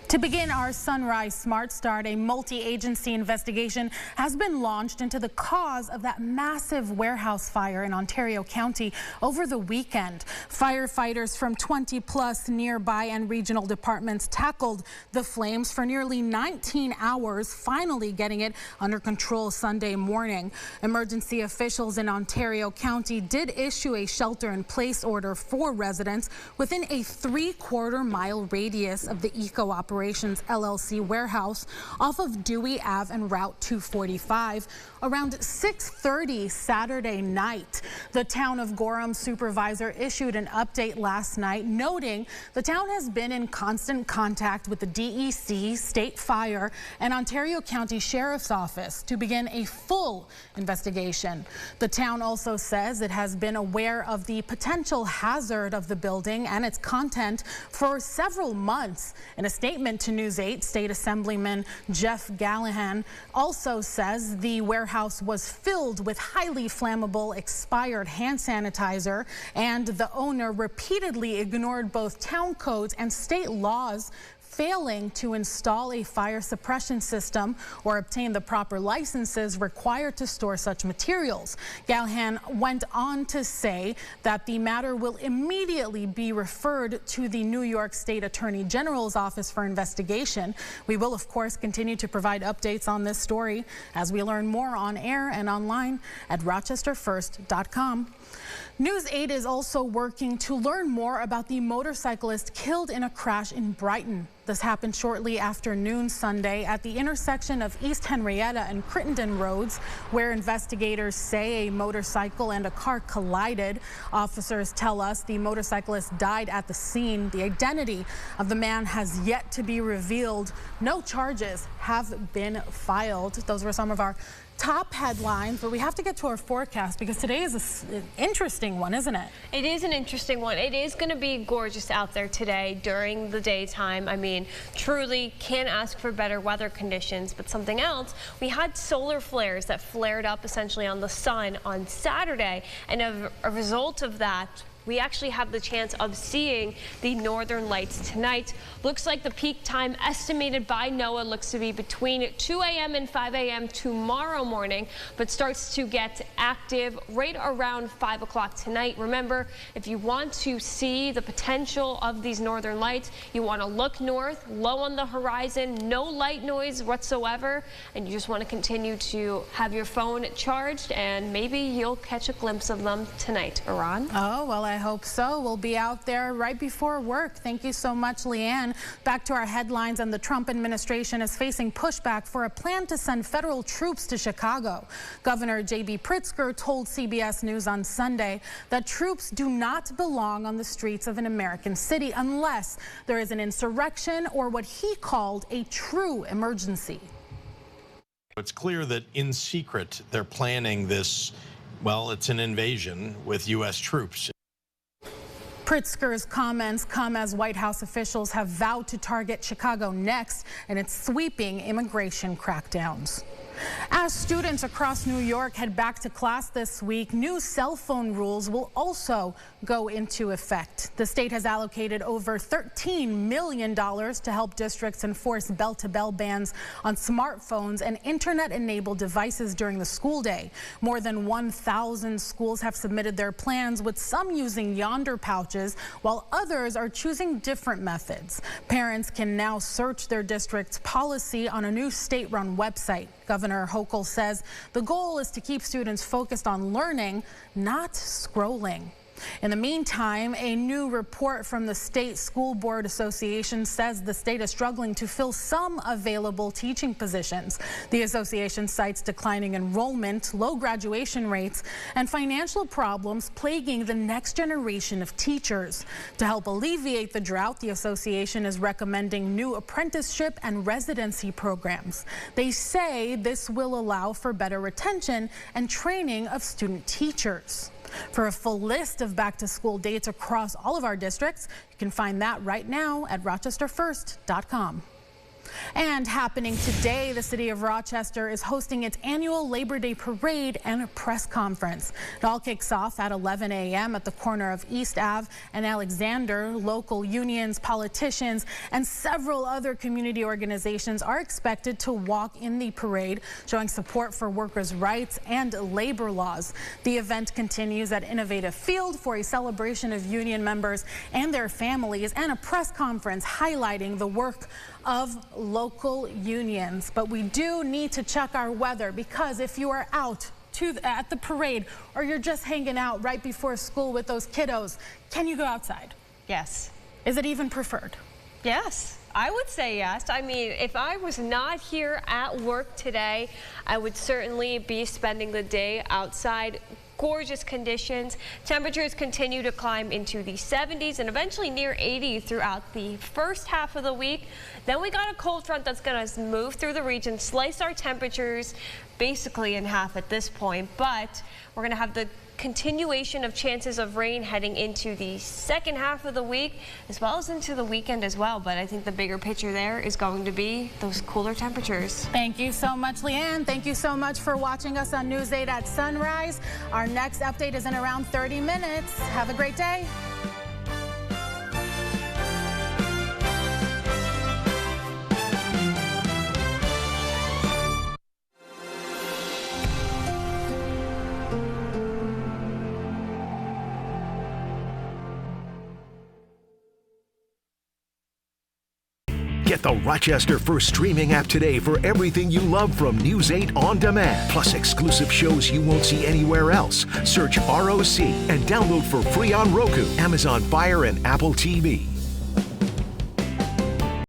To begin our Sunrise Smart Start, a multi-agency investigation has been launched into the cause of that massive warehouse fire in Ontario County over the weekend. Firefighters from 20+ nearby and regional departments tackled the flames for nearly 19 hours, finally getting it under control Sunday morning. Emergency officials in Ontario County did issue a shelter-in-place order for residents within a 3/4-mile radius of the Eco Operations LLC warehouse off of Dewey Ave and Route 245 around 6:30 Saturday night. The town of Gorham supervisor issued an update last night noting the town has been in constant contact with the DEC, State Fire, and Ontario County Sheriff's Office to begin a full investigation. The town also says it has been aware of the potential hazard of the building and its content for several months. In a statement to News 8, State Assemblyman Jeff Callahan also says the warehouse was filled with highly flammable expired hand sanitizer, and the owner repeatedly ignored both town codes and state laws, failing to install a fire suppression system or obtain the proper licenses required to store such materials. Callahan went on to say that the matter will immediately be referred to the New York State Attorney General's Office for investigation. We will, of course, continue to provide updates on this story as we learn more on air and online at rochesterfirst.com. News 8 is also working to learn more about the motorcyclist killed in a crash in Brighton. This happened shortly after noon Sunday at the intersection of East Henrietta and Crittenden Roads, where investigators say a motorcycle and a car collided. Officers tell us the motorcyclist died at the scene. The identity of the man has yet to be revealed. No charges have been filed. Those were some of our top headlines, but we have to get to our forecast because today is an interesting one, isn't it? It is an interesting one. It is going to be gorgeous out there today during the daytime. I mean, truly can't ask for better weather conditions. But something else, we had solar flares that flared up essentially on the sun on Saturday, and as a result of that, we actually have the chance of seeing the northern lights tonight. Looks like the peak time estimated by NOAA looks to be between 2 a.m. and 5 a.m. tomorrow morning, but starts to get active right around 5 o'clock tonight. Remember, if you want to see the potential of these northern lights, you want to look north, low on the horizon, no light noise whatsoever, and you just want to continue to have your phone charged, and maybe you'll catch a glimpse of them tonight. Iran? Oh, well, I hope so. We'll be out there right before work. Thank you so much, Leanne. Back to our headlines, and the Trump administration is facing pushback for a plan to send federal troops to Chicago. Governor J.B. Pritzker told CBS News on Sunday that troops do not belong on the streets of an American city unless there is an insurrection or what he called a true emergency. It's clear that in secret they're planning this, well, it's an invasion with U.S. troops. Pritzker's comments come as White House officials have vowed to target Chicago next in its sweeping immigration crackdowns. As students across New York head back to class this week, new cell phone rules will also go into effect. The state has allocated over $13 million to help districts enforce bell-to-bell bans on smartphones and internet-enabled devices during the school day. More than 1,000 schools have submitted their plans, with some using Yonder pouches, while others are choosing different methods. Parents can now search their district's policy on a new state-run website. Governor Hochul says the goal is to keep students focused on learning, not scrolling. In the meantime, a new report from the State School Board Association says the state is struggling to fill some available teaching positions. The association cites declining enrollment, low graduation rates, and financial problems plaguing the next generation of teachers. To help alleviate the drought, the association is recommending new apprenticeship and residency programs. They say this will allow for better retention and training of student teachers. For a full list of back-to-school dates across all of our districts, you can find that right now at rochesterfirst.com. And happening today, the city of Rochester is hosting its annual Labor Day parade and a press conference. It all kicks off at 11 a.m. at the corner of East Ave and Alexander. Local unions, politicians, and several other community organizations are expected to walk in the parade, showing support for workers' rights and labor laws. The event continues at Innovative Field for a celebration of union members and their families and a press conference highlighting the work of local unions. But we do need to check our weather, because if you are out at the parade or you're just hanging out right before school with those kiddos, can you go outside? Yes. Is it even preferred? Yes. I would say yes. I mean, if I was not here at work today, I would certainly be spending the day outside. Gorgeous conditions. Temperatures continue to climb into the 70s and eventually near 80 throughout the first half of the week. Then we got a cold front that's going to move through the region, slice our temperatures basically in half at this point, but we're going to have the continuation of chances of rain heading into the second half of the week, as well as into the weekend as well. But I think the bigger picture there is going to be those cooler temperatures. Thank you so much, Leanne. Thank you so much for watching us on News 8 at Sunrise. Our next update is in around 30 minutes. Have a great day. Get the Rochester First streaming app today for everything you love from News 8 On Demand, plus exclusive shows you won't see anywhere else. Search ROC and download for free on Roku, Amazon Fire, and Apple TV.